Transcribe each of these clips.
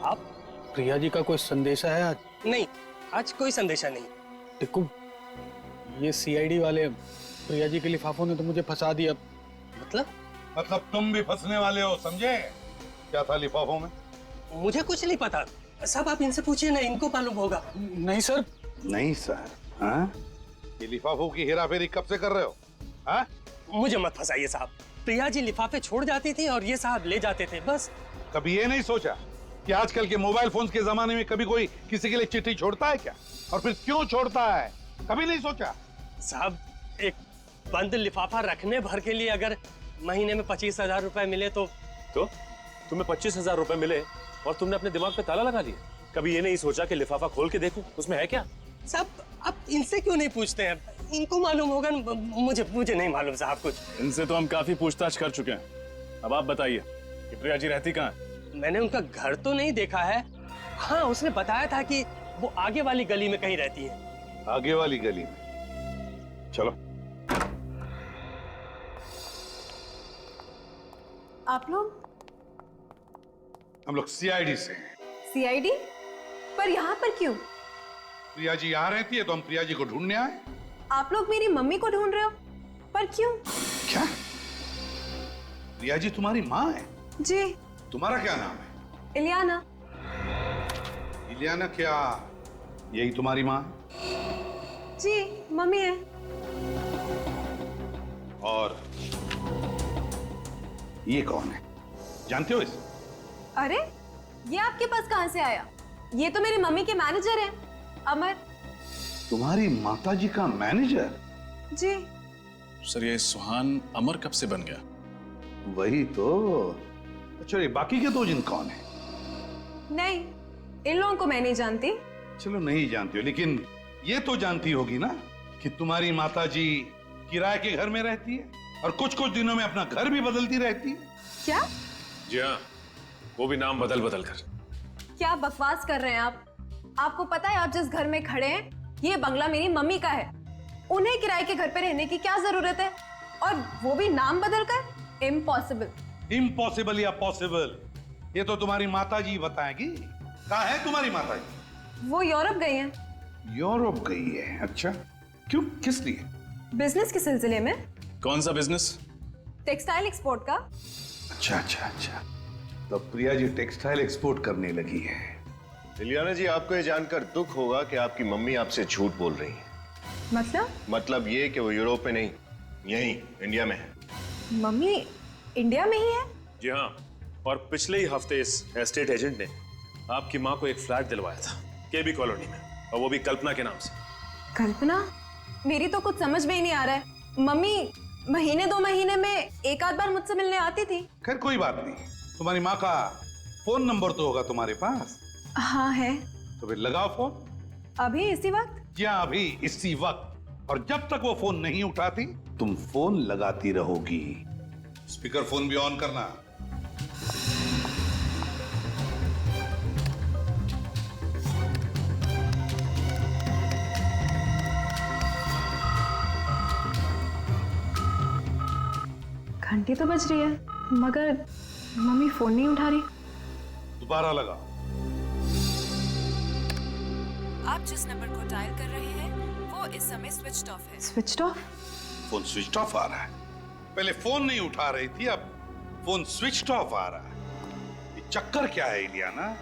आप? प्रिया जी का कोई संदेशा है आज? नहीं, आज कोई संदेशा नहीं। देखो, ये सीआईडी वाले प्रिया जी के लिफाफों ने तो मुझे फंसा दिया। मतलब तुम भी फंसने वाले हो, समझे? क्या था लिफाफों में? मुझे कुछ नहीं पता। सब आप इनसे पूछिए ना, इनको मालूम होगा। नहीं सर। नहीं सर। हाँ? ये लिफाफों की हेराफेरी कब से कर रहे हो? हाँ? मुझे मत फंसाइए साहब। प्रिया जी लिफाफे छोड़ जाती थी और ये साहब ले जाते थे, बस। कभी ये नहीं सोचा कि आजकल के मोबाइल फोन्स के जमाने में कभी कोई किसी के लिए चिट्ठी छोड़ता है क्या? और फिर क्यों छोड़ता है? कभी नहीं सोचा? साहब, एक बंद लिफाफा रखने भर के लिए अगर महीने में 25,000 रुपए मिले तो तुम्हें 25,000 रुपए मिले और तुमने अपने दिमाग पे ताला लगा दिया? कभी ये नहीं सोचा कि लिफाफा खोल के देखूं उसमें है क्या? साहब, आप इनसे क्यों नहीं पूछते हैं? इनको मालूम होगा ना। मुझे नहीं मालूम साहब कुछ। इनसे तो हम काफी पूछताछ कर चुके हैं। अब आप बताइए कि प्रिया जी रहती कहाँ है? मैंने उनका घर तो नहीं देखा है। हाँ, उसने बताया था कि वो आगे वाली गली में कहीं रहती है। आगे वाली गली में? चलो। आप लोग? हम लोग सीआईडी से हैं। सीआईडी? पर यहाँ पर क्यों? प्रिया जी यहाँ रहती है तो हम प्रिया जी को ढूंढने आए। आप लोग मेरी मम्मी को ढूंढ रहे हो? पर क्यों? क्या? प्रिया जी तुम्हारी माँ है? जी। तुम्हारा क्या नाम है? इलियाना। इलियाना क्या यही तुम्हारी माँ है? जी, मम्मी है। और ये कौन है? जानते हो इसे? अरे, ये आपके पास कहां से आया? ये तो मेरी मम्मी के मैनेजर हैं, अमर। तुम्हारी माताजी का मैनेजर? जी। सर, ये सुहान अमर कब से बन गया? वही तो। अच्छा, ये बाकी के दो जिन कौन है? नहीं, इन लोगों को मैं नहीं जानती। चलो, नहीं जानती हो, लेकिन ये तो जानती होगी ना कि तुम्हारी माताजी किराए के घर में रहती है और कुछ कुछ दिनों में अपना घर भी बदलती रहती है। क्या? जी हाँ, वो भी नाम बदल बदल कर। क्या बकवास कर रहे हैं आप? आपको पता है आप जिस घर में खड़े हैं, ये बंगला मेरी मम्मी का है। उन्हें किराए के घर पे रहने की क्या जरूरत है? और वो भी नाम बदल कर? इम्पॉसिबल। इम्पॉसिबल या पॉसिबल, ये तो तुम्हारी माताजी बताएगी। कहाँ है तुम्हारी माताजी? वो यूरोप गई हैं। यूरोप गई है? अच्छा, क्यों, किस लिए? बिजनेस के सिलसिले में। कौन सा बिजनेस? टेक्सटाइल एक्सपोर्ट का। अच्छा अच्छा अच्छा, तो प्रिया जी टेक्सटाइल एक्सपोर्ट करने लगी है। इलियाना जी, आपको ये जानकर दुख होगा कि आपकी मम्मी आपसे झूठ बोल रही है। मतलब ये कि वो यूरोप में नहीं, यहीं इंडिया में है। मम्मी इंडिया में ही है? जी हाँ, और पिछले ही हफ्ते इस एस्टेट एजेंट ने आपकी माँ को एक फ्लैट दिलवाया था केबी कॉलोनी में, और वो भी कल्पना के नाम से। कल्पना? मेरी तो कुछ समझ में ही नहीं आ रहा है। मम्मी महीने 2 महीने में एक आध बार मुझसे मिलने आती थी। खैर कोई बात नहीं, तुम्हारी माँ का फोन नंबर तो होगा तुम्हारे पास? हाँ है। तो फिर लगाओ फोन। अभी इसी वक्त? क्या अभी इसी वक्त? और जब तक वो फोन नहीं उठाती तुम फोन लगाती रहोगी। स्पीकर फोन भी ऑन करना। घंटी तो बज रही है, मगर मम्मी फोन नहीं उठा रही। दोबारा लगाओ। आप जिस नंबर को डायल कर रहे हैं वो इस समय स्विच ऑफ है। Switch off? Phone switch off आ रहा है। पहले फोन नहीं उठा रही थी, अब फोन स्विच ऑफ आ रहा है। ये चक्कर क्या है इलियाना?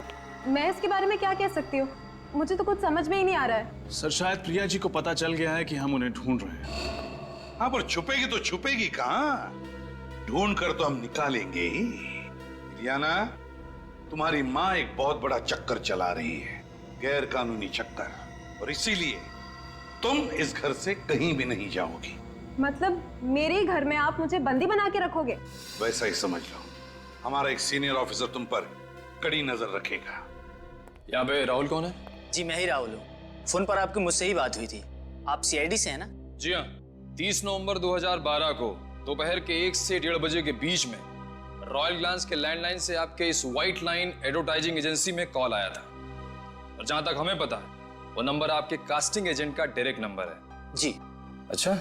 मैं इसके बारे में क्या कह सकती हूँ? मुझे तो कुछ समझ में ही नहीं आ रहा है। सर, शायद प्रिया जी को पता चल गया है कि हम उन्हें ढूंढ रहे हैं। हाँ, पर छुपेगी तो छुपेगी कहाँ? ढूंढ कर तो हम निकालेंगे ही। इलियाना, तुम्हारी माँ एक बहुत बड़ा चक्कर चला रही है, गैर कानूनी चक्कर, और इसीलिए तुम इस घर से कहीं भी नहीं जाओगी। मतलब मेरे घर में आप मुझे बंदी बना के रखोगे? वैसा ही समझ लो। हमारा एक सीनियर ऑफिसर तुम पर कड़ी नजर रखेगा। यहाँ पे राहुल कौन है? जी, मैं ही राहुल हूँ। फोन पर आपकी मुझसे ही बात हुई थी। आप सीआईडी से हैं ना? जी हाँ, 30 नवंबर 2012 को दोपहर के 1 से 1:30 बजे के बीच में रॉयल ग्लांस के लैंडलाइन से आपके इस व्हाइट लाइन एडवर्टाइजिंग एजेंसी में कॉल आया था, और जहां तक हमें पता है वो नंबर आपके कास्टिंग एजेंट का डायरेक्ट नंबर है। जी। अच्छा,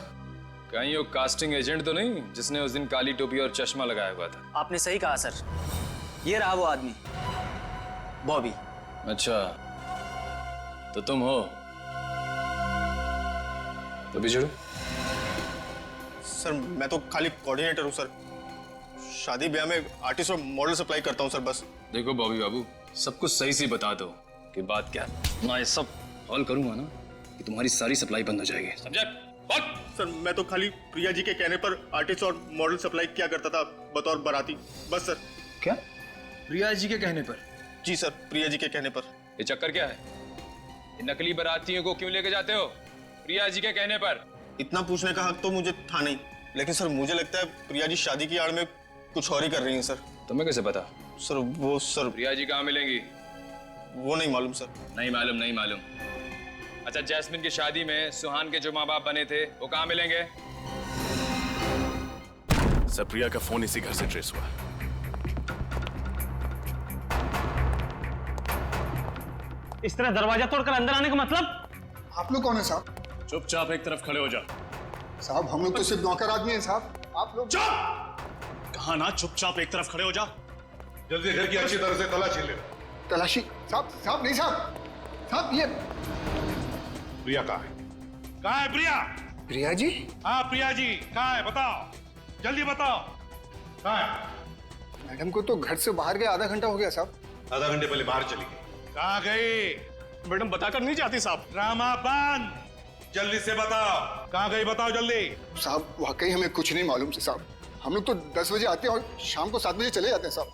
कहीं वो कास्टिंग एजेंट तो नहीं जिसने उस दिन काली टोपी और चश्मा लगाया हुआ था? आपने सही कहा सर, ये रहा वो आदमी। बॉबी। अच्छा, तो तुम हो? तो बिछड़ो। सर मैं तो खाली कोऑर्डिनेटर हूँ सर, शादी ब्याह में आर्टिस्ट और मॉडल सप्लाई करता हूँ सर बस। देखो बॉबी बाबू, सब कुछ सही से बता दो कि बात क्या है। मैं सब हॉल करूंगा ना कि तुम्हारी सारी सप्लाई बंद हो जाएगी, समझे? सर मैं तो खाली प्रिया जी के कहने पर आर्टिस्ट और मॉडल सप्लाई किया करता था बतौर बाराती, बस सर। क्या? प्रिया जी के कहने पर? जी सर, प्रिया जी के कहने पर। ये चक्कर क्या है? ये नकली बारातियों को क्यों लेके जाते हो प्रिया जी के कहने पर? इतना पूछने का हक तो मुझे था नहीं, लेकिन सर मुझे लगता है प्रिया जी शादी की आड़ में कुछ और ही कर रही हैं सर। तुम्हें कैसे पता? सर वो सर प्रिया जी कहाँ मिलेंगी? वो नहीं मालूम सर। नहीं मालूम, नहीं मालूम। अच्छा, जैस्मिन की शादी में सुहान के जो माँ बाप बने थे वो कहाँ मिलेंगे? सर प्रिया का फोन इसी घर से ट्रेस हुआ। इस तरह दरवाजा तोड़कर अंदर आने का मतलब? आप लोग कौन है साहब? चुपचाप एक तरफ खड़े हो जा। साहब हम लोग तो सिर्फ नौकर आदमी हैं साहब, आप लोग। कहा ना चुपचाप एक तरफ खड़े हो जा। जल्दी घर की अच्छी तरह से तलाशी ले। तलाशी? साहब नहीं साहब, साहब ये प्रिया कहाँ है? कहाँ है प्रिया? प्रिया जी? हाँ प्रिया जी कहाँ है, बताओ जल्दी बताओ, कहाँ है? मैडम को तो घर से बाहर गए आधा घंटा हो गया साहब। आधा घंटे पहले बाहर चली गई। कहाँ गई? मैडम बताकर नहीं जाती साहब। ड्रामा बंद, जल्दी से बताओ कहाँ गई, बताओ जल्दी। साहब वाकई हमें कुछ नहीं मालूम से साहब, हम लोग तो 10 बजे आते हैं और शाम को 7 बजे चले जाते हैं साहब।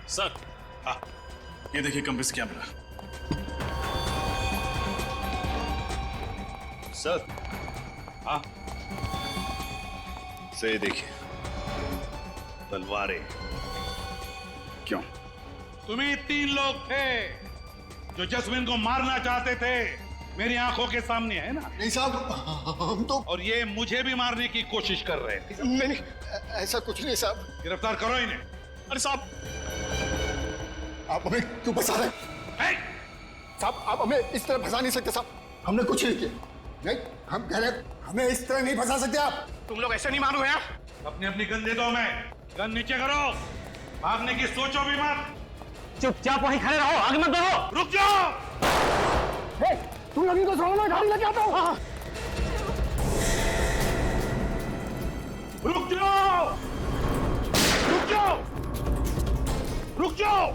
सर हाँ, ये देखिए कमरे से कैमरा। सर हाँ से देखिए तलवारें। क्यों? तुम्ही 3 लोग थे जो जैस्मिन को मारना चाहते थे, मेरी आंखों के सामने है ना? नहीं साहब हम तो। और ये मुझे भी मारने की कोशिश कर रहे थे। नहीं ऐसा कुछ नहीं साहब। गिरफ्तार करो इन्हें। अरे साहब आप हमें क्यों फंसा रहे हैं? साहब आप हमें इस तरह फंसा नहीं सकते साहब, हमने कुछ नहीं किया। नहीं हम कह रहे हमें इस तरह नहीं फंसा सकते आप। तुम लोग ऐसे नहीं मानो यार। अपनी अपनी गन दे दो, हमें गन नीचे करो, भागने की सोचो भी मत। चुपचाप वहीं खड़े रहो, आगे मत बढ़ो। रुक जाओ। तुम लोग इनको छोड़ो, मैं गाड़ी लेके आता हूँ। रुक जाओ, रुक जाओ, रुक जाओ।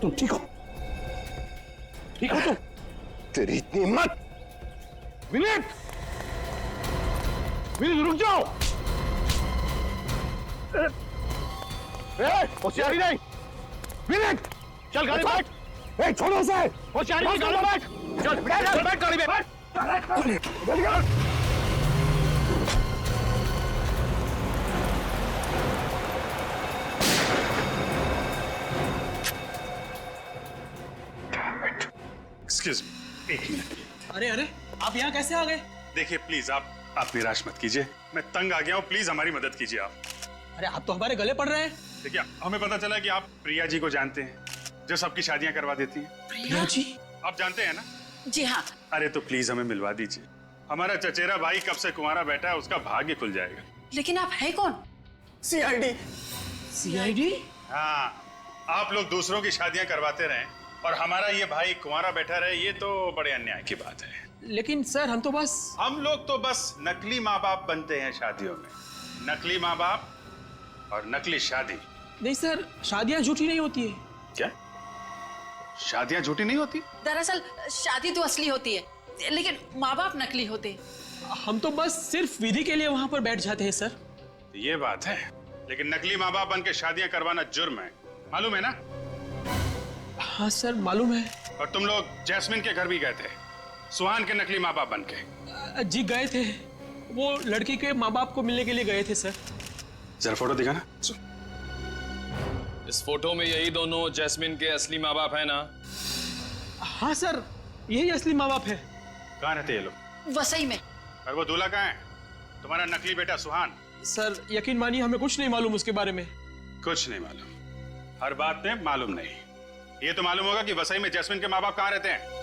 तुम ठीक हो? ठीक हो तुम? तेरी इतनी हिम्मत! विनीत, विनीत रुक जाओ। होशियारी नहीं। विनीत चल गाड़ी में बैठ। छोड़ो उसे। होशियारी नहीं, गाड़ी में बैठ। चल बैठ गाड़ी में बैठ। एक्सक्यूज मी, एक मिनट। अरे अरे, आप यहाँ कैसे आ गए? देखिए प्लीज आप निराश मत कीजिए, मैं तंग आ गया हूँ, प्लीज हमारी मदद कीजिए आप। अरे आप तो हमारे गले पड़ रहे हैं। देखिए हमें पता चला कि आप प्रिया जी को जानते हैं, जो सबकी शादियां करवा देती हैं। प्रिया जी? आप जानते हैं ना? जी हाँ। अरे तो प्लीज हमें मिलवा दीजिए, हमारा चचेरा भाई कब से कुंवारा बैठा है, उसका भाग्य खुल जाएगा। लेकिन आप है कौन? CID। CID? हाँ, आप लोग दूसरों की शादियां करवाते रहें और हमारा ये भाई कुंवारा बैठा रहे, ये तो बड़े अन्याय की बात है। लेकिन सर हम लोग तो बस नकली माँ बाप बनते हैं शादियों में, नकली माँ बाप और नकली शादी। नहीं सर, शादियां झूठी नहीं होती है। क्या शादियां झूठी नहीं होती? दरअसल शादी तो असली होती है, लेकिन माँ बाप नकली होते हैं। हम तो बस सिर्फ विधि के लिए वहां पर बैठ जाते हैं सर। ये बात है, लेकिन नकली माँ बाप बन के शादियां करवाना जुर्म है, मालूम है ना? हाँ सर मालूम है। और तुम लोग जैस्मिन के घर भी गए थे, सुहान के नकली माँ बाप बन के। जी गए थे, वो लड़की के माँ बाप को मिलने के लिए गए थे सर। जरा फोटो दिखाना। इस फोटो में यही दोनों जैस्मिन के असली माँ बाप है ना? हाँ सर, यही असली माँ बाप है। कहाँ रहते ये लोग? वसई में। और वो दूल्हा कहाँ है? तुम्हारा नकली बेटा सुहान। सर यकीन मानिए हमें कुछ नहीं मालूम उसके बारे में। कुछ नहीं मालूम? हर बात में मालूम नहीं। ये तो मालूम होगा कि वसई में जैस्मिन के माँ बाप कहाँ रहते हैं।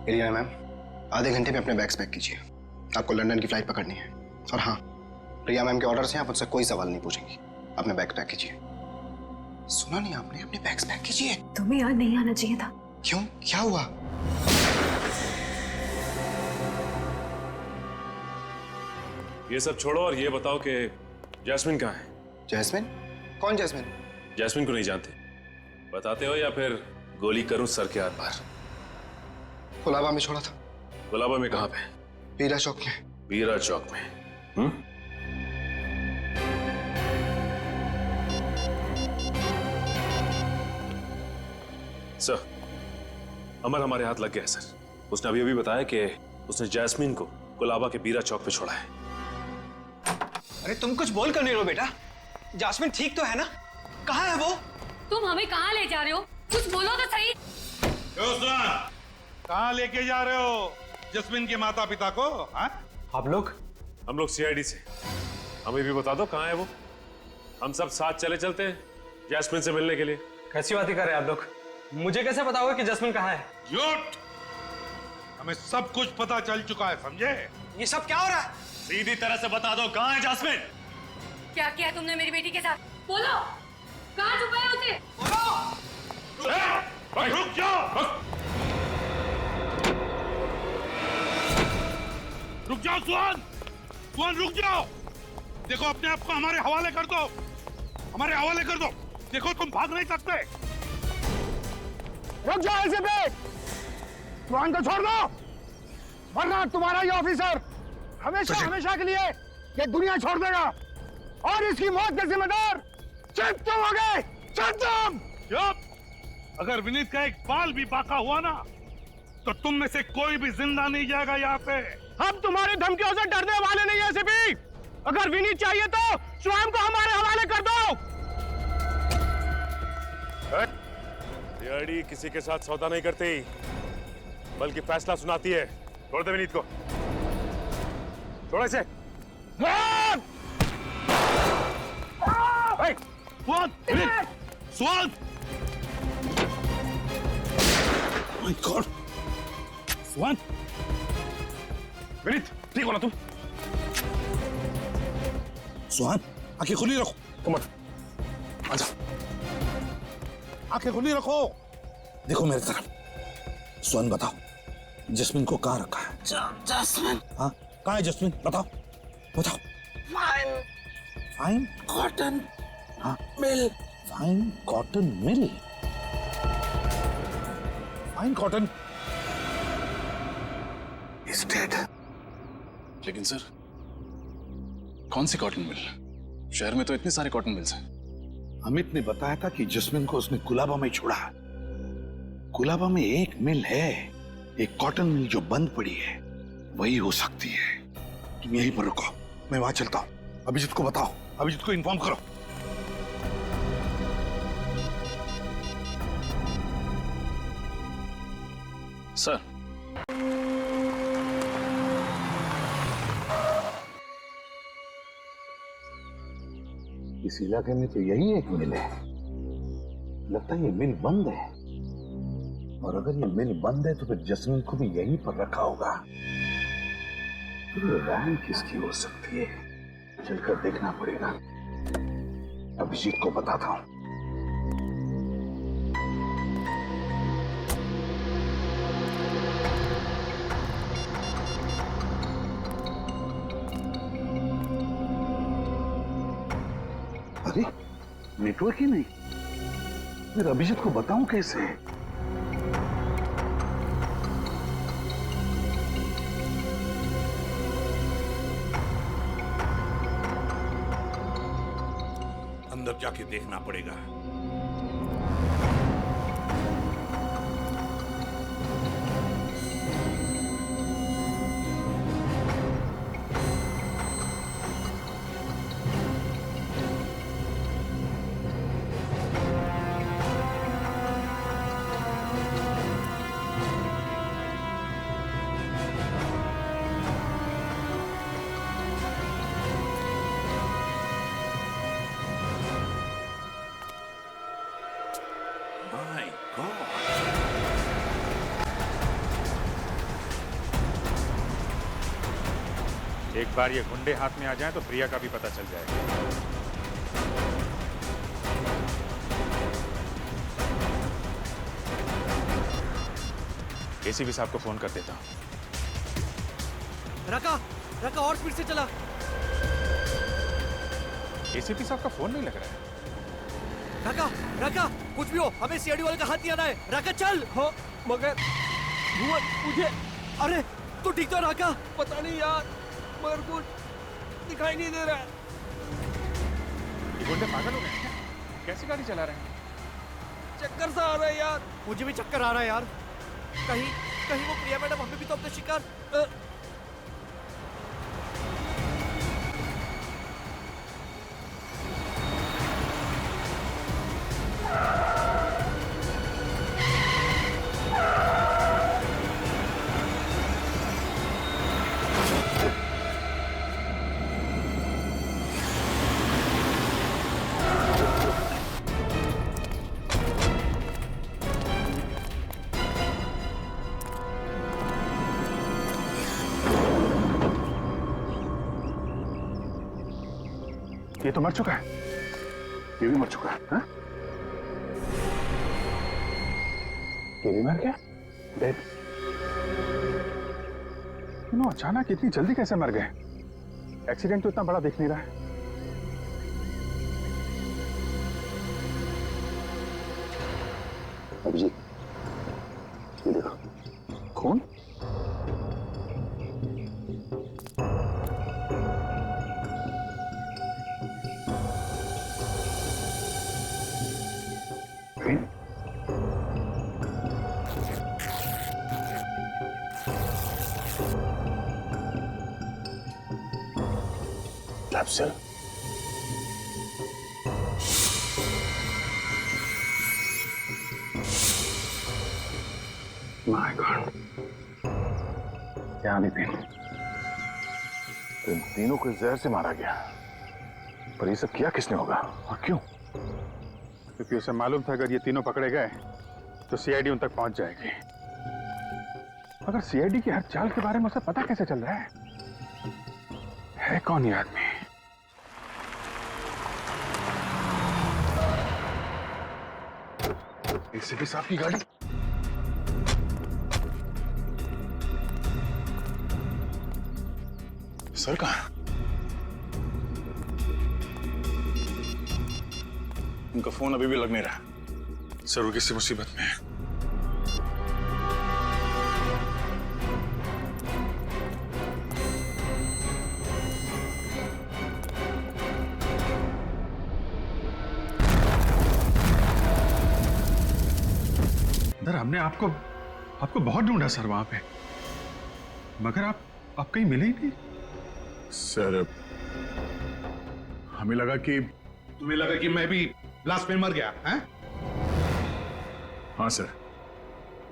इलियाना मैम, आधे घंटे में अपने बैग्स पैक कीजिए। आपको लंदन की फ्लाइट पकड़नी है। और हाँ, प्रिया मैम के ऑर्डर से आप मुझसे कोई सवाल नहीं पूछेंगी। अपने बैग पैक कीजिए। सुना नहीं आपने? अपने बैग्स पैक कीजिए। तुम्हें यहाँ नहीं आना चाहिए था। क्यों? क्या हुआ? ये सब छोड़ो और ये बताओ कि जैस्मिन कहाँ है? जैस्मिन? कौन जैस्मिन? जैस्मिन को नहीं जानते? बताते हो या फिर गोली करूं सर के आर पार? गुलाबा में छोड़ा था। गुलाबा में कहाँ पे? बीरा चौक में। बीरा चौक में? सर, अमर हमारे हाथ लग गया है सर। उसने अभी अभी बताया कि उसने जैस्मिन को गुलाबा के बीरा चौक पे छोड़ा है। अरे तुम कुछ बोल कर नहीं रहो बेटा। जैस्मिन ठीक तो है ना? कहाँ है वो? तुम हमें कहाँ ले जा रहे हो? कुछ बोलो तो सही। कहाँ लेके जा रहे हो जस्मिन के माता पिता को? आप लोग? हम लोग सीआईडी से। हमें भी बता दो कहाँ है वो। हम सब साथ चले चलते हैं जैस्मिन से मिलने के लिए। कैसी बातें कर रहे हैं आप लोग? मुझे कैसे पता होगा कि जैस्मिन कहाँ है? झूठ! हमें सब कुछ पता चल चुका है, समझे? ये सब क्या हो रहा है? सीधी तरह से बता दो कहाँ है जैस्मिन? क्या किया तुमने मेरी बेटी के साथ? बोलो, कहाँ छुपाया उसे? बोलो! रुक जाओ! रुक जाओ सुहान! सुहान रुक जाओ! देखो अपने आप को हमारे हवाले कर दो। हमारे हवाले कर दो। देखो तुम भाग नहीं सकते। रुक जाओ ऐसे पे। सुहान को छोड़ दो, वरना तुम्हारा ये ऑफिसर हमेशा हमेशा के लिए ये दुनिया छोड़ देगा और इसकी मौत के जिम्मेदार सिर्फ तुम होगे। चुप! अगर विनीत का एक बाल भी बाका हुआ ना तो तुम में से कोई भी जिंदा नहीं जाएगा यहाँ से। हम तुम्हारी धमकियों से डरने वाले नहीं है सिपी। अगर विनीत चाहिए तो स्वयं को हमारे हवाले कर दो। सीआईडी किसी के साथ सौदा नहीं करती, बल्कि फैसला सुनाती है। छोड़ दे विनीत को। छोड़ इसे। सुहान! सुहान! My God! सुहान! विनीत, ठीक हो ना तुम? सुहान, आंखें खुली रखो। तुम आजा। आंखें खुली रखो। देखो मेरी तरफ। सुहान बताओ, जस्मिन को कहाँ रखा है? जस्मिन? हाँ, कहाँ है जस्मिन? बताओ, बताओ। Fine cotton mill. Fine cotton mill. Fine cotton is dead. लेकिन सर, कौन सी कॉटन मिल? शहर में तो इतने सारे कॉटन मिल्स हैं। अमित ने बताया था कि जस्मिन को उसने कुलाबा में छोड़ा। कुलाबा में एक मिल है, एक कॉटन मिल जो बंद पड़ी है, वही हो सकती है। तुम यहीं पर रुको, मैं वहां चलता हूं। अभिजीत को बताओ, अभिजीत को इन्फॉर्म करो। सर, इस इलाके में तो यही एक मिल है। लगता है ये मिल बंद है, और अगर ये मिल बंद है तो फिर जस्मिन को भी यहीं पर रखा होगा। तो ये वैन किसकी हो सकती है? चलकर देखना पड़ेगा। अभिजीत को बताता हूं। अरे नेटवर्क ही नहीं, फिर अभिजीत को बताऊं कैसे? अंदर जाके देखना पड़ेगा। एक बार ये गुंडे हाथ में आ जाएं तो प्रिया का भी पता चल जाएगा। एसीपी साहब को फोन कर देता हूं। रका रका और स्पीड से चला। एसीपी साहब का फोन नहीं लग रहा है। रका रका कुछ भी हो, हमें सीआईडी वाले का हाथ नहीं आना है। रका चल। हाँ मगर मुझे, अरे तू ठीक तो रका? पता नहीं यार, मगर कुछ दिखाई नहीं दे रहा है। ये गुंडे पागल हो गए हैं क्या? कैसी गाड़ी चला रहे हैं? चक्कर सा आ रहा है यार। मुझे भी चक्कर आ रहा है यार। कहीं कहीं वो प्रिया मैडम हमें भी तो अपने शिकार। ये तो मर चुका है, ये भी मर चुका है। हाँ? ये भी मर गया, डेड। अचानक इतनी जल्दी कैसे मर गए? एक्सीडेंट तो इतना बड़ा दिख नहीं रहा है। अभिजीत, ये देखो, खून। Capsule. My God. क्या भी पेन। इन तीनों को जहर से मारा गया, पर ये सब किया किसने होगा और क्यों? क्योंकि उसे मालूम था अगर ये तीनों पकड़े गए तो सीआईडी उन तक पहुंच जाएगी। मगर सीआईडी की हर चाल के बारे में उसे पता कैसे चल रहा है कौन ये आदमी? एसीपी साहब की गाड़ी। सर कहाँ? उनका फोन अभी भी लग नहीं रहा। सर वो किसी मुसीबत में है। हमने आपको बहुत ढूंढा सर वहां पे, मगर आप कहीं मिले ही नहीं। सर हमें लगा कि तुम्हें लगा कि मैं भी ब्लास्ट में मर गया हैं? हाँ सर,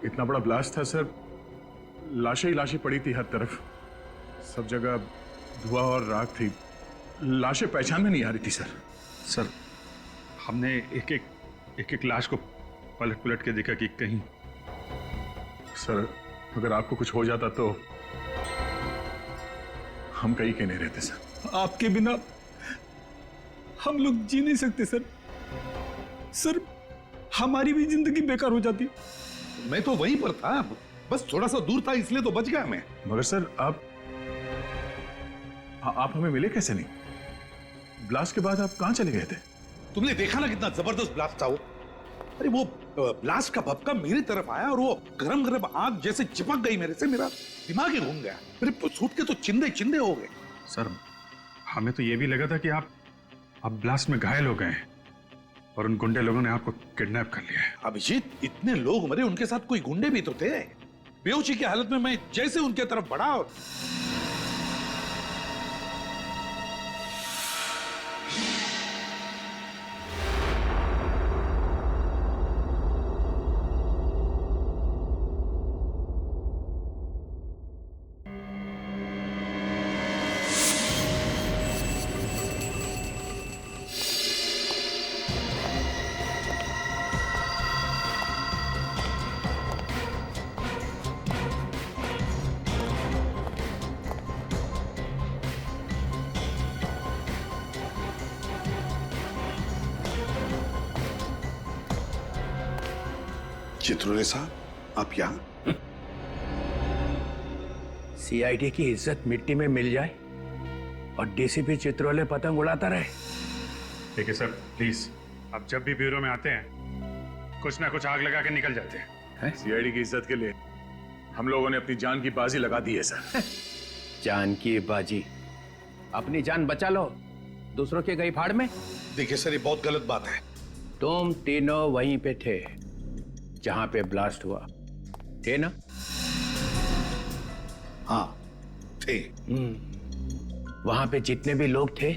इतना बड़ा ब्लास्ट था सर, लाशें ही लाशें पड़ी थी हर तरफ, सब जगह धुआं और राख थी, लाशें पहचान में नहीं आ रही थी सर। सर हमने एक एक लाश को पलट पलट के देखा कि कहीं। सर अगर आपको कुछ हो जाता तो हम कहीं के नहीं रहते सर। आपके बिना हम लोग जी नहीं सकते सर। सर हमारी भी जिंदगी बेकार हो जाती। मैं तो वहीं पर था, बस थोड़ा सा दूर था इसलिए तो बच गया मैं। मगर सर आप हमें मिले कैसे नहीं? ब्लास्ट के बाद आप कहां चले गए थे? तुमने देखा ना कितना जबरदस्त ब्लास्ट था वो। अरे वो ब्लास्ट का भपका मेरी तरफ आया और वो गरम गरम आग जैसे चिपक गई मेरे से, मेरा दिमाग ही घूम गया, मेरे सूट के तो चिंदे चिंदे हो गए। सर हमें तो ये भी लगा था कि आप ब्लास्ट में घायल हो गए और उन गुंडे लोगों ने आपको किडनैप कर लिया है। अभिजीत, इतने लोग मरे, उनके साथ कोई गुंडे भी तो थे। बेहोशी की हालत में मैं जैसे उनके तरफ बढ़ा और चित्रोले साहब, आप यहाँ? सीआईडी की इज्जत मिट्टी में मिल जाए और डीसीपी चित्रोले पतंग उड़ाता रहे। देखिए सर, प्लीज, आप जब भी ब्यूरो में आते हैं कुछ ना कुछ आग लगा के निकल जाते हैं। सीआईडी की इज्जत के लिए हम लोगों ने अपनी जान की बाजी लगा दी है सर। जान की बाजी? अपनी जान बचा लो, दूसरों के गई फाड़ में। देखिए सर, ये बहुत गलत बात है। तुम तीनों वहीं पे थे जहां पे ब्लास्ट हुआ, थे ना? हाँ थे। वहां पे जितने भी लोग थे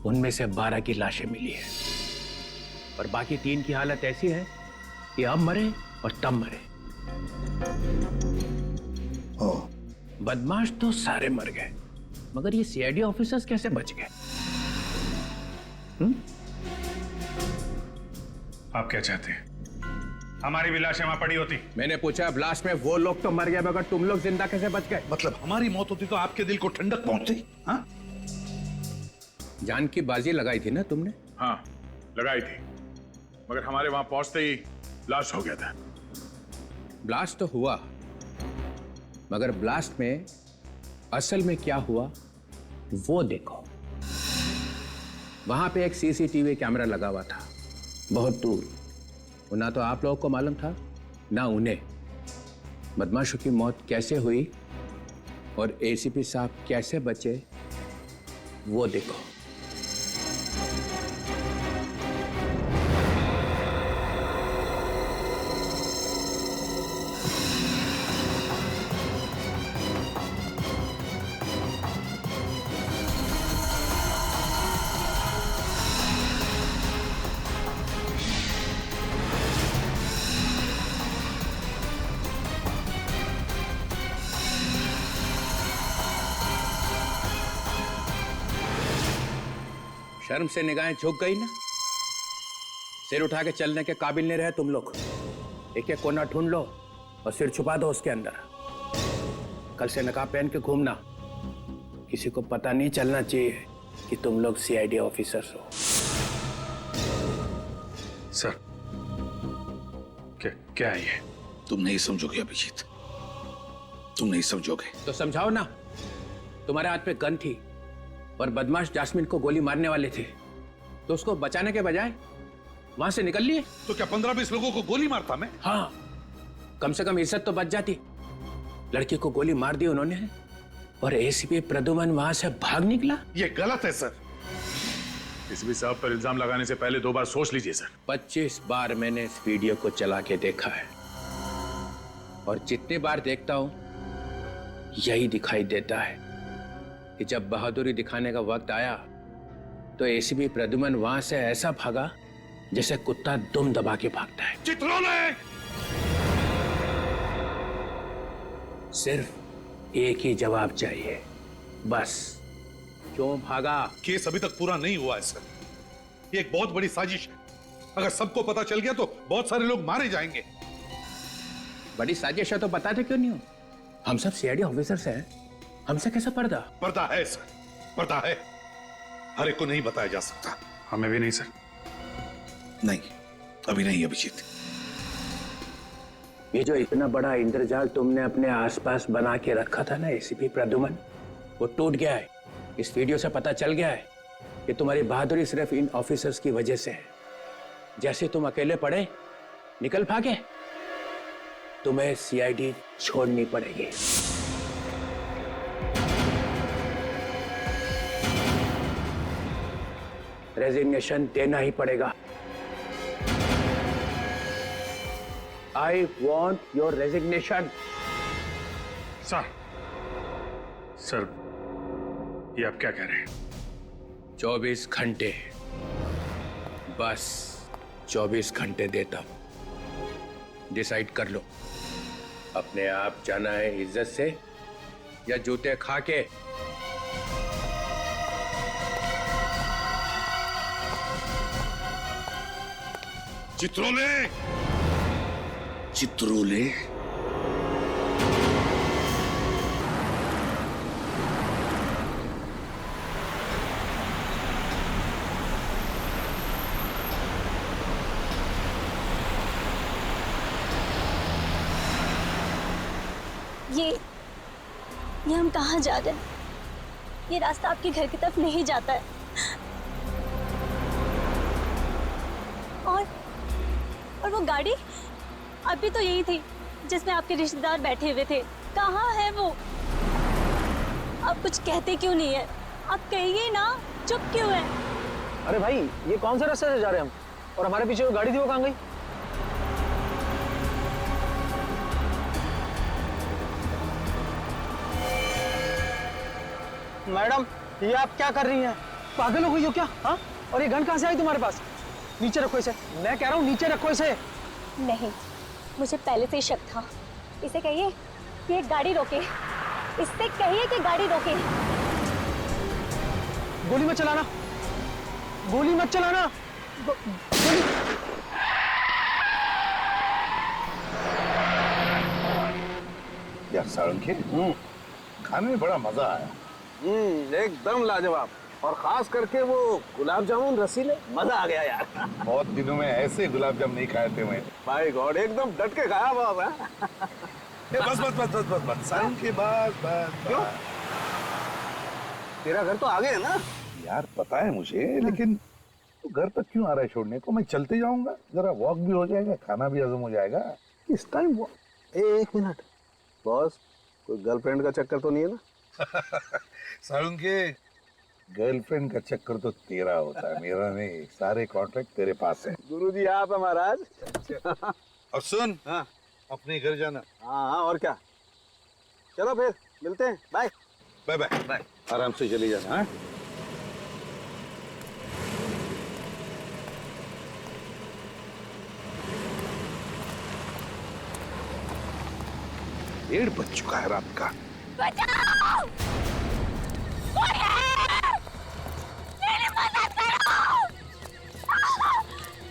उनमें से 12 की लाशें मिली है और बाकी 3 की हालत ऐसी है कि अब मरे और तब मरे। बदमाश तो सारे मर गए, मगर ये सीआईडी ऑफिसर्स कैसे बच गए? आप क्या चाहते हैं? हमारी भी लाशें वहां पड़ी होती। मैंने पूछा, ब्लास्ट में वो लोग तो मर गए मगर तुम लोग जिंदा कैसे बच गए? मतलब हमारी मौत होती तो आपके दिल को ठंडक पहुंचती? हाँ? जान की बाजी लगाई थी ना तुमने? हाँ लगाई थी, मगर हमारे वहां पहुंचते ही ब्लास्ट हो गया था। ब्लास्ट तो हुआ, मगर ब्लास्ट में असल में क्या हुआ वो देखो। वहां पे एक सीसीटीवी कैमरा लगा हुआ था बहुत दूर। ना तो आप लोगों को मालूम था ना उन्हें बदमाशों की मौत कैसे हुई और एसीपी साहब कैसे बचे वो देखो। शर्म से निगाहें झुक गई ना? सिर उठा के चलने के काबिल नहीं रहे तुम लोग। एक एक कोना ढूंढ लो और सिर छुपा दो उसके अंदर। कल से नकाब पहन के घूमना, किसी को पता नहीं चलना चाहिए कि तुम लोग सीआईडी ऑफिसर्स हो। सर क्या है ये? तुम नहीं समझोगे अभिजीत, तुम नहीं समझोगे। तो समझाओ ना। तुम्हारे हाथ पे गन थी और बदमाश जास्मिन को गोली मारने वाले थे, तो उसको बचाने के बजाय वहां से निकल लिए। तो क्या 15-20 लोगों को गोली मारता मैं? हाँ, कम से कम इज्जत तो बच जाती। लड़की को गोली मार दी उन्होंने और एसीपी प्रद्युमन वहां से भाग निकला। ये गलत है सर। एसीपी साहब पर इल्जाम लगाने से पहले 2 बार सोच लीजिए सर। 25 बार मैंने इस वीडियो को चला के देखा है और जितनी बार देखता हूं यही दिखाई देता है कि जब बहादुरी दिखाने का वक्त आया तो एसीपी प्रद्युमन वहां से ऐसा भागा जैसे कुत्ता दुम दबा के भागता है। चित्रोले! सिर्फ एक ही जवाब चाहिए, बस। क्यों भागा? केस अभी तक पूरा नहीं हुआ है सर। ये एक बहुत बड़ी साजिश है। अगर सबको पता चल गया तो बहुत सारे लोग मारे जाएंगे। बड़ी साजिश है तो बताते क्यों नहीं हो? हम सब सीआईडी ऑफिसर्स हैं, हमसे कैसा पर्दा? पर्दा है सर, पर्दा है। हर एक को नहीं बताया जा सकता। हमें भी नहीं सर। नहीं, अभी नहीं अभिजीत। ये जो इतना बड़ा इंद्रजाल तुमने अपने आसपास बना के रखा था ना एसीपी प्रद्युमन, वो टूट गया है। इस वीडियो से पता चल गया है कि तुम्हारी बहादुरी सिर्फ इन ऑफिसर्स की वजह से है। जैसे तुम अकेले पड़े निकल भागे, तुम्हें सीआईडी छोड़नी पड़ेगी। रेजिग्नेशन देना ही पड़ेगा। I want your resignation. Sir ये आप क्या कह रहे हैं? 24 घंटे, बस 24 घंटे देता हूं। डिसाइड कर लो, अपने आप जाना है इज्जत से या जूते खा के। चित्रोले! चित्रोले! ये हम कहाँ जा रहे हैं? ये रास्ता आपके घर की तरफ नहीं जाता है। और वो गाड़ी अभी तो यही थी जिसमें आपके रिश्तेदार बैठे हुए थे। कहाँ है वो? आप कुछ कहते क्यों नहीं है? आप कहिए ना, चुप क्यों है? अरे भाई, ये कौन सा रास्ते से जा रहे हैं हम? और हमारे पीछे वो गाड़ी थी, वो कहाँ गई? मैडम, ये आप क्या कर रही हैं? पागल हो गई हो क्या? हाँ? और ये गन कहाँ से आई तुम्हारे पास? नीचे रखो इसे। मैं कह रहा हूँ नीचे रखो इसे। नहीं, मुझे पहले से ही शक था। इसे कहिए कि ये गाड़ी रोके। इससे कहिए कि गाड़ी रोके। गोली मत चलाना, गोली मत चलाना। गोली। यार सारंगी, खाने में बड़ा मजा आया। एकदम लाजवाब। और खास करके वो गुलाब जामुन रसीले, मजा आ गया यार। बहुत दिनों में ऐसे गुलाब जामुन नहीं खाए थे मैंने। माय गॉड, एकदम डट के खाया बाब है। बस बस बस बस बस बस सारंगी, बस बस। क्यों? तेरा घर तो आगे है ना यार? पता है मुझे, लेकिन तो घर तक क्यों आ रहा है छोड़ने को? मैं चलते जाऊंगा, जरा वॉक भी हो जाएगा, खाना भी हजम हो जाएगा। इस टाइम वो 1 मिनट बॉस, कोई गर्लफ्रेंड का चक्कर तो नहीं है ना? सारंगी, गर्लफ्रेंड का चक्कर तो तेरा होता है, मेरा नहीं। सारे कॉन्ट्रैक्ट तेरे पास है। गुरुजी आप है महाराज। और सुन, हाँ, अपने घर जाना। हाँ, और क्या। चलो फिर मिलते हैं। Bye bye bye bye. आराम से चले जाना। हाँ? डेढ़ बज चुका है रात का। बचाओ! कोई है! मेरी मदद करो!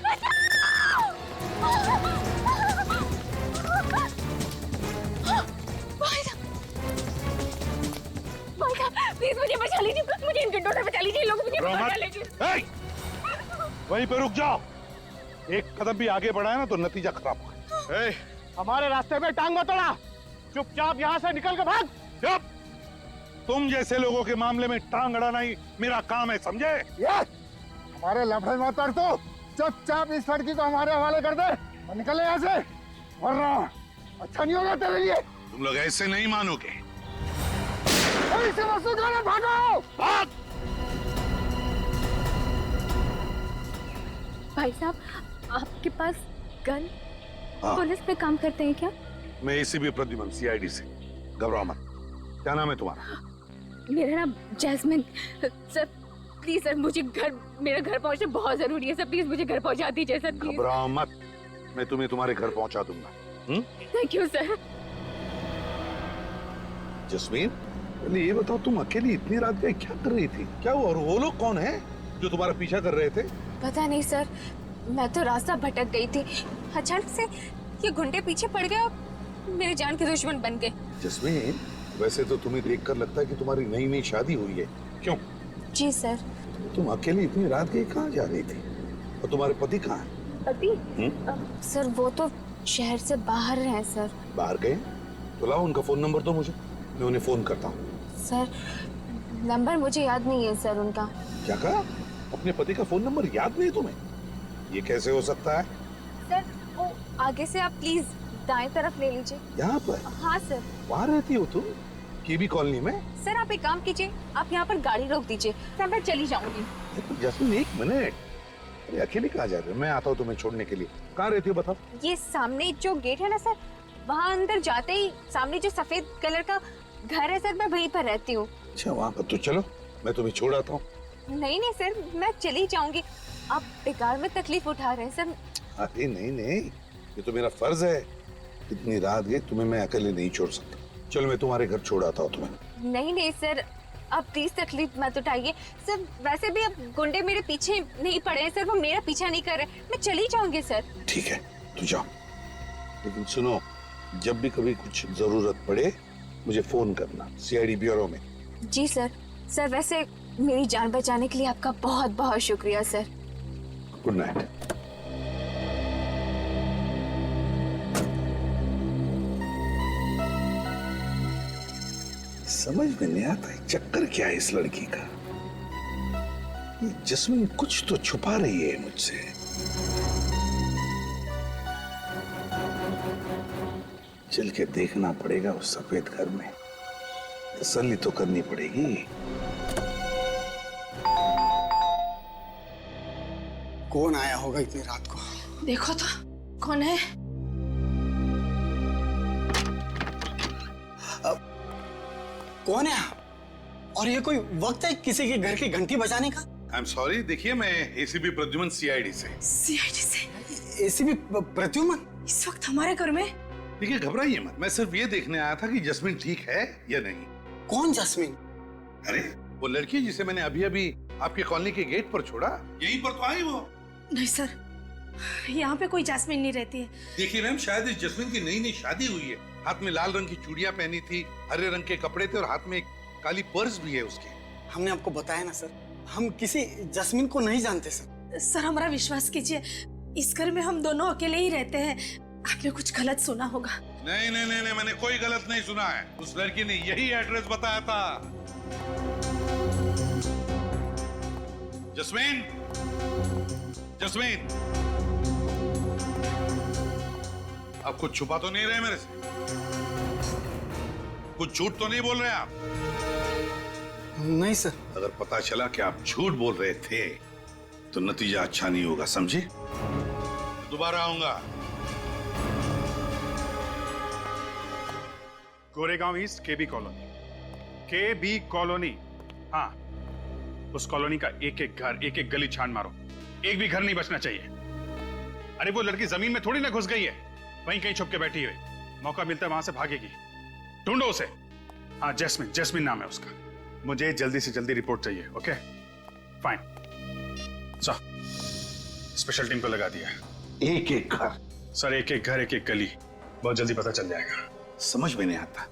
बचाओ! भाई साहब, प्लीज मुझे बचा लीजिए, मुझे इन गुंडों से बचा लीजिए, लोग मुझे बचा लीजिए। वहीं पे रुक जाओ। एक कदम भी आगे बढ़ाया ना तो नतीजा खराब होगा। हमारे रास्ते में टांग मत अड़ा, चुपचाप यहाँ से निकल के भाग। चुप! तुम जैसे लोगों के मामले में टांग अड़ाना ही मेरा काम है, समझे? हमारे लफड़े मत कर, तो चुपचाप इस लड़की को हमारे हवाले कर दे और निकले यहाँ से, वरना अच्छा नहीं होगा तेरे लिए। तुम लोग ऐसे नहीं मानोगे। इसे मसूद वाले भागो! भाग! भाई साहब, आपके पास गन? हाँ। पुलिस पे काम करते हैं क्या? मैं एसीपी प्रद्युमन, सीआईडी से। घबराओ मत। क्या नाम है तुम्हारा? मेरा नाम जैस्मिन। सर प्लीज सर, मुझे मेरा घर पहुंचना बहुत जरूरी है सर, प्लीज मुझे घर पहुंचा दीजिए सर, प्लीज। घबराओ मत, मैं तुम्हें तुम्हारे घर पहुंचा दूंगा। Thank you sir. जस्मीन, पहले ये बताओ, तुम अकेली इतनी रात गए क्या कर रही थी? क्या हुआ? और वो लोग कौन है जो तुम्हारा पीछा कर रहे थे? पता नहीं सर, मैं तो रास्ता भटक गई थी, अचानक से ये गुंडे पीछे पड़ गए और मेरे जान के दुश्मन बन गए। जस्मीन, वैसे तो तुम्हें देखकर लगता है कि तुम्हारी नई नई शादी हुई है। क्यों? जी सर। तुम अकेली इतनी रात गई कहाँ जा रही थी? और तुम्हारे पति कहाँ हैं? पति? सर वो तो शहर से बाहर हैं सर। बाहर गए? तो लाओ उनका फोन नंबर दो मुझे, मैं उन्हें फोन करता हूँ। सर नंबर मुझे याद नहीं है सर उनका। क्या कहा? अपने पति का फोन नंबर याद नहीं तुम्हें? ये कैसे हो सकता है? सर वो आगे से आप प्लीज दाएं तरफ ले लीजिए। यहाँ पर? हाँ सर। वहाँ रहती हो तुम? केबी कॉलोनी में? सर आप एक काम कीजिए, आप यहाँ पर गाड़ी रोक दीजिए, सर मैं चली जाऊंगी। जैस्मिन एक मिनट, अरे अकेले कहाँ जा रहे हो? मैं आता हूँ तुम्हें छोड़ने के लिए। कहाँ रहती हो बताओ? ये सामने जो गेट है ना सर, वहाँ अंदर जाते ही सामने जो सफेद कलर का घर है सर, मैं वहीं पर रहती हूँ। अच्छा वहाँ पर, तो चलो मैं तुम्हें छोड़ आता हूँ। नहीं नहीं सर, मैं चली जाऊंगी, आप बेकार में तकलीफ उठा रहे हैं सर। अरे नहीं नहीं, ये तो मेरा फर्ज है। इतनी रात गई, तुम्हें मैं अकेले नहीं छोड़ सकता। चलो मैं तुम्हारे घर छोड़ आता हूँ तुम्हें। नहीं नहीं सर, आप प्लीज तकलीफ मत उठाइए सर, वैसे भी अब गुंडे मेरे पीछे नहीं पड़े हैं सर, वो मेरा पीछा नहीं कर रहे, मैं चली जाऊंगी सर। ठीक है तू जाओ, लेकिन सुनो, जब भी कभी कुछ जरूरत पड़े मुझे फोन करना, सीआईडी ब्यूरो में। जी सर। सर वैसे मेरी जान बचाने के लिए आपका बहुत बहुत शुक्रिया सर। Good night. समझ में नहीं आता है चक्कर क्या है इस लड़की का। ये जस्मीन कुछ तो छुपा रही है मुझसे। चल के देखना पड़ेगा उस सफेद घर में, तसल्ली तो करनी पड़ेगी। कौन आया होगा इतनी रात को? देखो तो कौन है। कौन है आप? और ये कोई वक्त है किसी के घर की घंटी बजाने का? आई एम सॉरी, देखिए मैं एसीपी प्रद्युमन सीआईडी से। सीआईडी से? एसीपी प्रद्युमन इस वक्त हमारे घर में? देखिए घबराइए मत, मैं सिर्फ ये देखने आया था कि जस्मीन ठीक है या नहीं। कौन जस्मीन? अरे वो लड़की जिसे मैंने अभी अभी आपके कॉलोनी के गेट पर छोड़ा, यहीं पर तो आई वो। नहीं सर, यहाँ पे कोई जैस्मिन नहीं रहती है। देखिए मैम, शायद इस जस्मीन की नई नई शादी हुई है। हाथ में लाल रंग की चूड़ियां पहनी थी, हरे रंग के कपड़े थे और हाथ में एक काली पर्स भी है उसके। हमने आपको बताया ना सर, हम किसी जस्मीन को नहीं जानते सर। सर हमारा विश्वास कीजिए, इस घर में हम दोनों अकेले ही रहते हैं। आपने कुछ गलत सुना होगा। नहीं नहीं नहीं नहीं, मैंने कोई गलत नहीं सुना है। उस लड़की ने यही एड्रेस बताया था। जस्मीन, जस्मीन, आप कुछ छुपा तो नहीं रहे मेरे से? कुछ झूठ तो नहीं बोल रहे आप? नहीं सर। अगर पता चला कि आप झूठ बोल रहे थे तो नतीजा अच्छा नहीं होगा, समझे? दोबारा आऊंगा। गोरेगांव ईस्ट केबी कॉलोनी, केबी कॉलोनी। हाँ, उस कॉलोनी का एक एक घर, एक एक गली छान मारो, एक भी घर नहीं बचना चाहिए। अरे वो लड़की जमीन में थोड़ी ना घुस गई है, वहीं कहीं छुप के बैठी हुई, मौका मिलता है वहां से भागेगी। ढूंढो उसे। हाँ, जैस्मिन, जैस्मिन नाम है उसका। मुझे जल्दी से जल्दी रिपोर्ट चाहिए। ओके फाइन, स्पेशल टीम को लगा दिया। एक एक घर? सर एक एक घर, एक एक गली, बहुत जल्दी पता चल जाएगा। समझ में नहीं आता,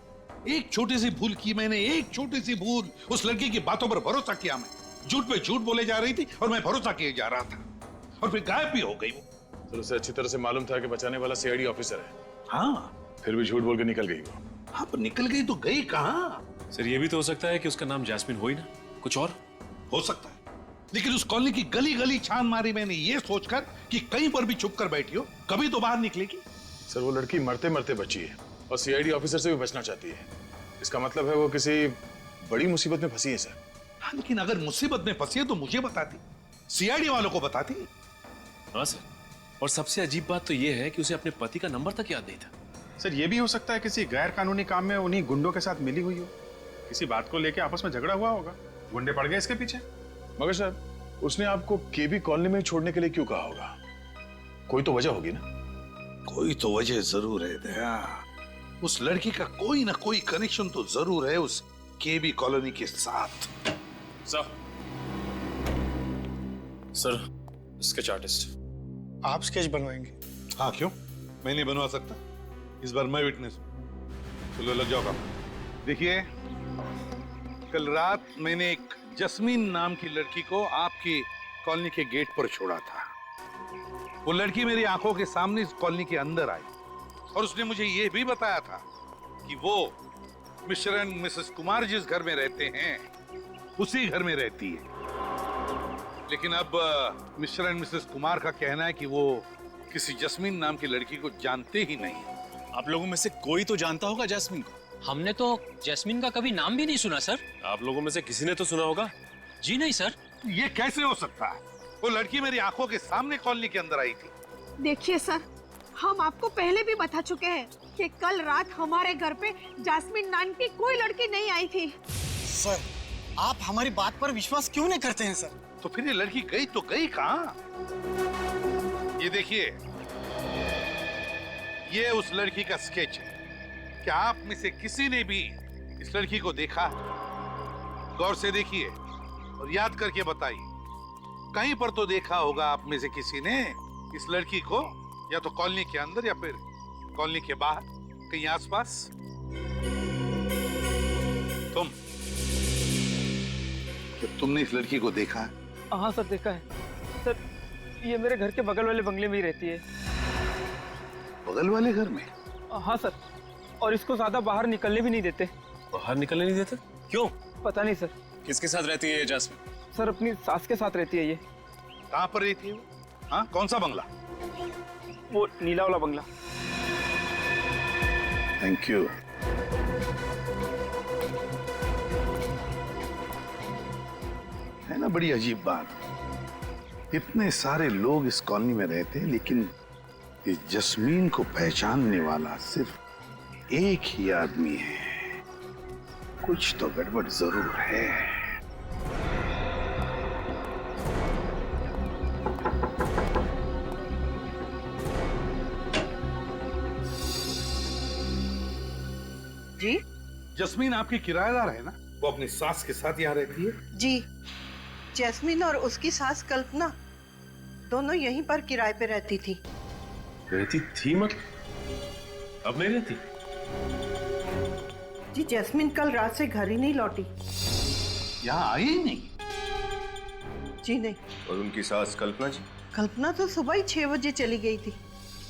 एक छोटी सी भूल की मैंने, एक छोटी सी भूल। उस लड़की की बातों पर भरोसा किया मैं, झूठ पे झूठ बोले जा रही थी और मैं भरोसा किए जा रहा था, और फिर गायब भी हो गई वो। तो उसे अच्छी तरह से मालूम था कि बचाने वाला सीआईडी ऑफिसर है। हाँ, फिर भी झूठ बोल के निकल गई वो। हाँ, पर निकल गई तो गई कहाँ? सर ये भी तो हो सकता है कि उसका नाम जैस्मिन हो ही ना, कुछ और हो सकता है। लेकिन उस कॉलोनी की गली गली छान मारी मैंने, ये सोचकर कि कहीं पर भी छुप कर बैठी हो, कभी तो बाहर निकलेगी। सर वो लड़की मरते मरते बची है और सीआईडी ऑफिसर से भी बचना चाहती है। इसका मतलब है वो किसी बड़ी मुसीबत में फंसी है सर। हाँ, लेकिन अगर मुसीबत में फंसी है तो मुझे बताती, सीआईडी वालों को बताती। हाँ सर, और सबसे अजीब बात तो ये है कि उसे अपने पति का नंबर तक याद नहीं था। सर ये भी हो सकता है किसी गैर कानूनी काम में उन्हीं गुंडों के साथ मिली हुई हो, किसी बात को लेके आपस में झगड़ा हुआ होगा, गुंडे पड़ गए इसके पीछे। मगर सर उसने आपको केबी कॉलोनी में छोड़ने के लिए क्यों कहा होगा? कोई तो वजह होगी ना? कोई तो वजह जरूर है दया। उस लड़की का कोई ना कोई कनेक्शन तो जरूर है उस केबी कॉलोनी के साथ। Sir sketch artist. आप स्केच बनवाएंगे? हाँ, क्यों? मैं नहीं बनवा सकता? इस बार मैं विटनेस हूं। चलो लग जाओ काम। देखिए, कल रात मैंने एक जस्मीन नाम की लड़की को आपकी कॉलोनी के गेट पर छोड़ा था। वो लड़की मेरी आंखों के सामने इस कॉलोनी के अंदर आई और उसने मुझे यह भी बताया था कि वो मिस्टर एंड मिसेस कुमार जिस घर में रहते हैं उसी घर में रहती है। लेकिन अब मिस्टर एंड मिसेस कुमार का कहना है कि वो किसी जस्मीन नाम की लड़की को जानते ही नहीं। आप लोगों में से कोई तो जानता होगा जैस्मिन को। हमने तो जैस्मिन का कभी नाम भी नहीं सुना सर। आप लोगों में से किसी ने तो सुना होगा। जी नहीं सर। ये कैसे हो सकता है? वो लड़की मेरी आंखों के सामने कॉलोनी के अंदर आई थी। देखिए सर, हम आपको पहले भी बता चुके हैं कि कल रात हमारे घर पे जैस्मिन नाम की कोई लड़की नहीं आई थी। सर आप हमारी बात पर विश्वास क्यों नहीं करते हैं सर? तो फिर ये लड़की गई तो गई कहाँ? ये देखिए, ये उस लड़की का स्केच है। क्या आप में से किसी ने भी इस लड़की को देखा? गौर से देखिए और याद करके बताइए। कहीं पर तो देखा होगा आप में से किसी ने इस लड़की को, या तो कॉलोनी के अंदर या फिर कॉलोनी के बाहर, कहीं आसपास। तुमने इस लड़की को देखा है? हाँ सर, देखा है सर। ये मेरे घर के बगल वाले बंगले में ही रहती है। बगल वाले घर में? हाँ सर, और इसको ज्यादा बाहर निकलने भी नहीं देते। बाहर निकलने नहीं देते? क्यों? पता नहीं सर। किसके साथ रहती है ये जैस्मिन? सर अपनी सास के साथ रहती है ये। कहाँ पर रहती है वो? हाँ, कौन सा बंगला? वो नीला वाला बंगला। Thank you. है ना बड़ी अजीब बात, इतने सारे लोग इस कॉलोनी में रहते हैं लेकिन इस जस्मीन को पहचानने वाला सिर्फ एक ही आदमी है। कुछ तो गड़बड़ जरूर है। जी? जस्मीन आपकी किराएदार है ना? वो अपनी सास के साथ यहाँ रहती है? जी, जैस्मीन और उसकी सास कल्पना दोनों यहीं पर किराए पे रहती थी। रहती थी मतलब? अब नहीं रहती? जी, जैस्मीन कल रात से घर ही नहीं लौटी। यहाँ आई ही नहीं? जी नहीं। और उनकी सास कल्पना जी? कल्पना तो सुबह ही 6 बजे चली गई थी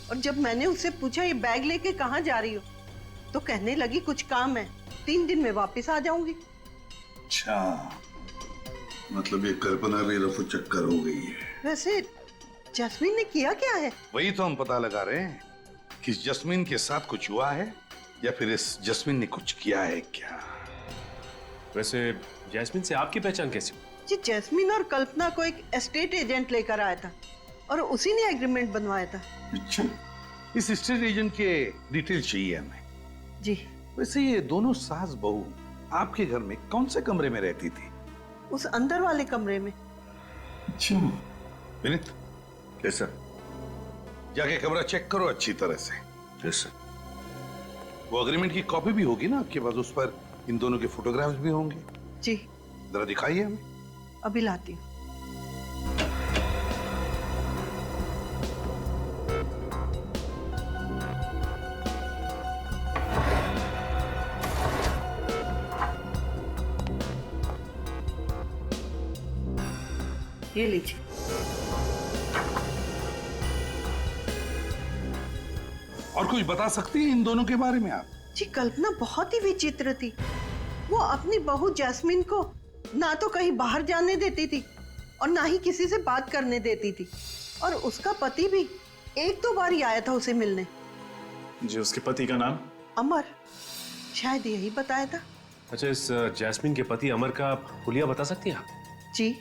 और जब मैंने उससे पूछा ये बैग लेके कहाँ जा रही हो तो कहने लगी कुछ काम है, 3 दिन में वापस आ जाऊंगी। अच्छा, मतलब ये कल्पना भी रफू चक्कर हो गई है। वैसे जस्मीन ने किया क्या है? वही तो हम पता लगा रहे हैं कि जस्मीन के साथ कुछ हुआ है या फिर इस जस्मीन ने कुछ किया है क्या। वैसे जैस्मिन से आपकी पहचान कैसी हुई? जी, जैस्मीन और कल्पना को एक एस्टेट एजेंट लेकर आया था और उसी ने एग्रीमेंट बनवाया था। अच्छा, इस एस्टेट एजेंट के डिटेल चाहिए हमें। जी। वैसे ये दोनों सास बहू आपके घर में कौन से कमरे में रहती थी? उस अंदर वाले कमरे में। अच्छा विनीत, कैसा? जाके कमरा चेक करो अच्छी तरह से। जैसा वो एग्रीमेंट की कॉपी भी होगी ना आपके पास, उस पर इन दोनों के फोटोग्राफ्स भी होंगे। जी। जरा दिखाइए हमें। अभी लाती हूँ। ये लीजिए। और कुछ बता सकती हैं इन दोनों के बारे में आप? जी, कल्पना बहुत ही विचित्र थी। वो अपनी बहू जैस्मिन को ना तो कहीं बाहर जाने देती थी और ना ही किसी से बात करने देती थी और उसका पति भी 1-2 बार ही आया था उसे मिलने। जी, उसके पति का नाम? अमर, शायद यही बताया था। अच्छा, इस जैस्मिन के पति अमर का हुलिया बता सकती हैं आप? जी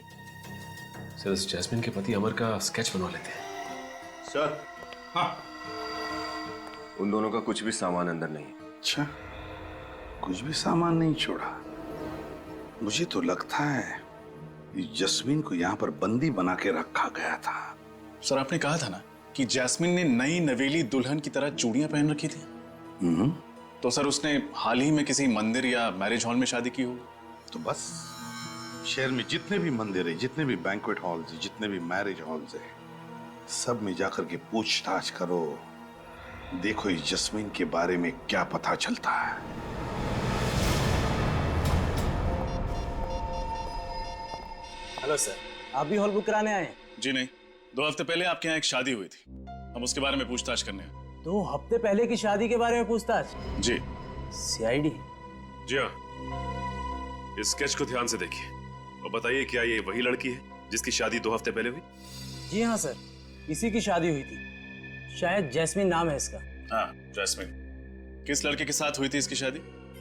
सर, इस जैस्मिन के पति अमर का स्केच बनवा लेते हैं। सर। हाँ। उन दोनों का कुछ भी सामान अंदर नहीं। अच्छा, कुछ भी सामान नहीं छोड़ा। मुझे तो लगता है कि जस्मीन को यहाँ पर बंदी बना के रखा गया था। सर, आपने कहा था ना कि जैस्मिन ने नई नवेली दुल्हन की तरह चूड़ियां पहन रखी थी। तो सर उसने हाल ही में किसी मंदिर या मैरिज हॉल में शादी की होगी। तो बस शहर में जितने भी मंदिर है, जितने भी बैंक्वेट हॉल्स है, जितने भी मैरिज हॉल्स है, सब में जाकर के पूछताछ करो। देखो इस जस्मीन के बारे में क्या पता चलता है। हेलो सर, आप भी हॉल बुक कराने आए हैं? जी नहीं, 2 हफ्ते पहले आपके यहाँ एक शादी हुई थी, हम उसके बारे में पूछताछ करने आए। 2 हफ्ते पहले की शादी के बारे में पूछताछ? जी। सीआईडी? जी हाँ। इस स्केच को ध्यान से देखिए और बताइए, क्या ये वही लड़की है जिसकी शादी 2 हफ्ते पहले हुई? जी हाँ सर, इसी की शादी हुई थी। शायद जैस्मिन नाम है इसका। हाँ, जैस्मिन। किस लड़के के साथ हुई थी इसकी शादी?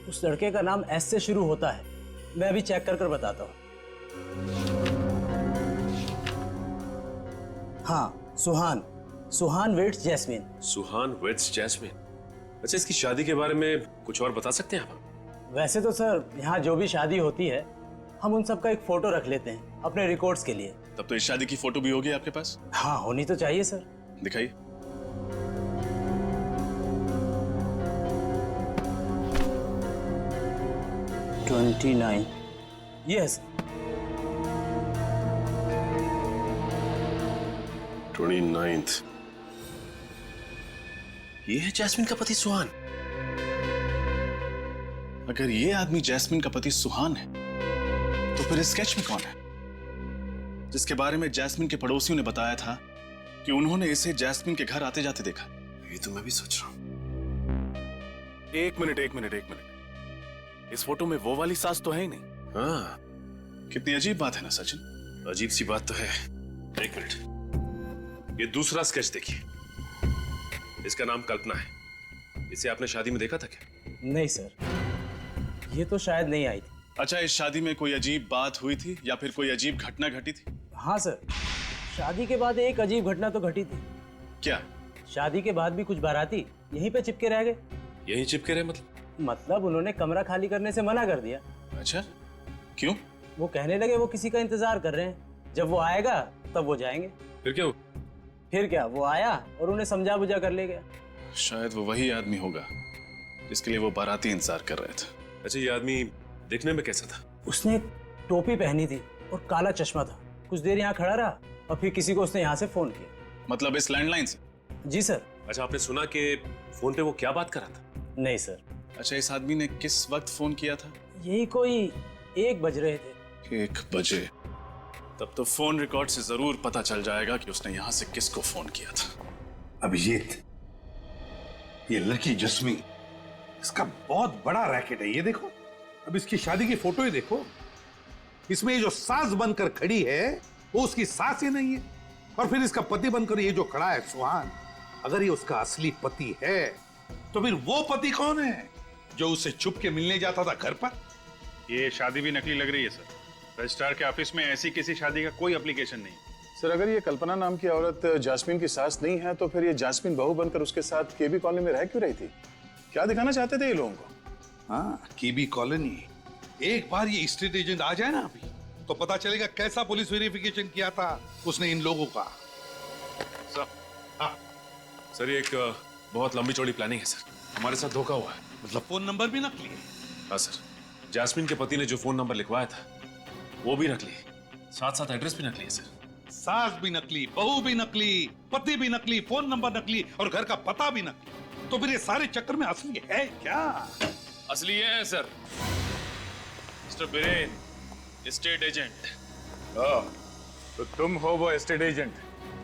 उस लड़के का नाम एस से शुरू होता है, मैं अभी चेक कर बताता हूँ। हाँ, सुहान वेट्स जैस्मिन। सुहान वेट्स जैस्मिन। अच्छा, इसकी शादी के बारे में कुछ और बता सकते हैं आप? वैसे तो सर यहाँ जो भी शादी होती है हम उन सब का एक फोटो रख लेते हैं अपने रिकॉर्ड्स के लिए। तब तो इस शादी की फोटो भी होगी आपके पास? हाँ, होनी तो चाहिए सर। दिखाइए। यस। 29th। ये है जैस्मिन का पति सुहान। अगर ये आदमी जैस्मिन का पति सुहान है तो फिर इस स्केच में कौन है जिसके बारे में जैस्मिन के पड़ोसियों ने बताया था कि उन्होंने इसे जैस्मिन के घर आते जाते देखा? ये तो मैं भी सोच रहा हूं। एक मिनट। इस फोटो में वो वाली सास तो है ही नहीं। हाँ, कितनी अजीब बात है ना सचिन। अजीब सी बात तो है। एक मिनट, ये दूसरा स्केच देखिए। इसका नाम कल्पना है। इसे आपने शादी में देखा था क्या? नहीं सर, ये तो शायद नहीं आई थी। अच्छा, इस शादी में कोई अजीब बात हुई थी या फिर कोई अजीब घटना घटी थी? हाँ सर, शादी के बाद एक अजीब घटना तो घटी थी। क्या? शादी के बाद भी कुछ बाराती यहीं पे चिपके रह गए। यहीं चिपके रहे मतलब उन्होंने कमरा खाली करने से मना कर दिया। अच्छा, क्यों? वो कहने लगे वो किसी का इंतजार कर रहे हैं, जब वो आएगा तब वो जाएंगे। फिर क्या? फिर क्या, वो आया और उन्हें समझा बुझा कर ले गया। शायद वो वही आदमी होगा जिसके लिए वो बाराती इंतजार कर रहे थे। अच्छा, ये आदमी देखने में कैसा था? उसने एक टोपी पहनी थी और काला चश्मा था। कुछ देर यहाँ खड़ा रहा और फिर किसी को उसने यहाँ से फोन किया। मतलब इस लैंडलाइन से? जी सर। अच्छा, आपने सुना कि फोन पे वो क्या बात कर रहा था? नहीं सर। अच्छा, इस आदमी ने किस वक्त फोन किया था? यही कोई 1 बज रहे थे। 1 बजे? तब तो फोन रिकॉर्ड से जरूर पता चल जाएगा कि उसने यहाँ से किसको फोन किया था। अभिजीत, ये लड़की जस्मीन, इसका बहुत बड़ा रैकेट है। ये देखो, अब इसकी शादी की फोटो ही देखो। इसमें ये जो सास बनकर खड़ी है वो उसकी सास ही नहीं है, और फिर इसका पति बनकर ये जो खड़ा है सुहान, अगर ये उसका असली पति है तो फिर वो पति कौन है जो उसे छुप के मिलने जाता था घर पर? ये शादी भी नकली लग रही है सर। रजिस्ट्रार के ऑफिस में ऐसी किसी शादी का कोई एप्लीकेशन नहीं। सर, अगर ये कल्पना नाम की औरत जास्मीन की सास नहीं है तो फिर ये जास्मीन बहू बनकर उसके साथ केबी कॉलोनी में रह क्यों रही थी? क्या दिखाना चाहते थे ये लोगों को? हाँ, केबी कॉलोनी। एक बार ये स्टेट एजेंट आ जाए ना अभी, तो पता चलेगा कैसा पुलिस वेरिफिकेशन किया था उसने इन लोगों का। सर, ये एक बहुत लंबी चौड़ी प्लानिंग है सर। हमारे साथ धोखा हुआ है। मतलब फोन नंबर भी नकली है? हाँ सर, जास्मीन के पति ने जो फोन नंबर लिखवाया था वो भी नकली है, साथ साथ एड्रेस भी नकली है सर। सास भी नकली, बहू भी नकली, पति भी नकली, फोन नंबर नकली और घर का पता भी नकली। तो फिर ये सारे चक्कर में असली है क्या? असली है sir. Mister villain, state agent. तो तुम हो वो एस्टेट एजेंट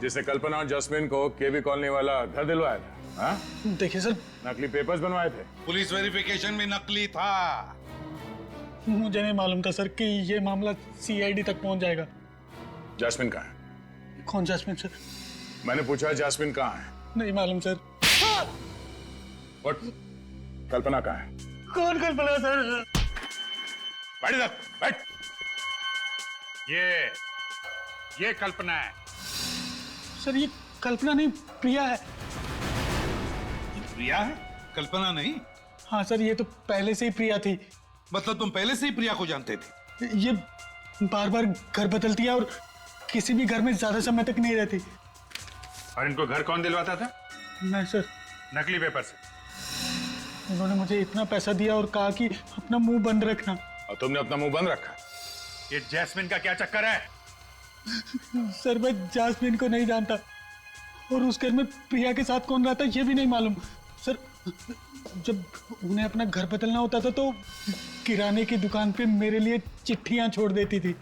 जिसे कल्पना और जस्मीन को केबी कॉलोनी वाला घर दिलवाया था? हाँ? देखिए सर, नकली पेपर्स बनवाए थे। पुलिस वेरिफिकेशन में नकली था। मुझे नहीं मालूम था सर कि ये मामला सीआईडी तक पहुंच जाएगा। जास्मीन कहाँ है? कौन जास्मीन सर? मैंने पूछा जास्मीन कहाँ है? नहीं मालूम सर। What? कल्पना कहाँ है? कौन कल्पना सर? बैठ इधर, बैठ। ये कल्पना है सर। ये कल्पना नहीं, प्रिया है। प्रिया है, कल्पना नहीं? हाँ सर, ये तो पहले से ही प्रिया थी। मतलब तुम पहले से ही प्रिया को जानते थे? ये बार बार घर बदलती है और किसी भी घर में ज्यादा समय तक नहीं रहती। और इनको घर कौन दिलवाता था? मैं सर। नकली पेपर से। उन्होंने मुझे इतना पैसा दिया और कहा कि अपना मुंह बंद रखना। और तुमने अपना मुंह बंद रखा? ये जैस्मिन का क्या चक्कर है? सर, मैं जास्मिन को नहीं जानता और उस घर में प्रिया के साथ कौन रहता ये भी नहीं मालूम। सर, जब उन्हें अपना घर बदलना होता था तो किराने की दुकान पे मेरे लिए चिट्ठियां छोड़ देती थी।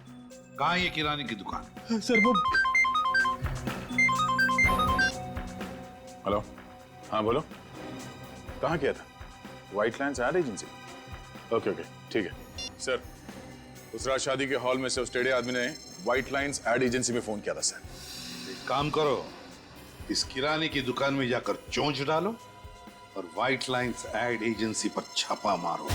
कहाँ ये किराने की दुकान? सर, वो। हेलो, हाँ बोलो। कहाँ किया था? White lines ad agency. Okay okay, ठीक है सर। उस रात शादी के हॉल में से उस टेढ़े आदमी ने व्हाइट लाइन्स एड एजेंसी में फोन किया था सर। एक काम करो, इस किराने की दुकान में जाकर चोंच डालो और व्हाइट लाइन्स एड एजेंसी पर छापा मारो।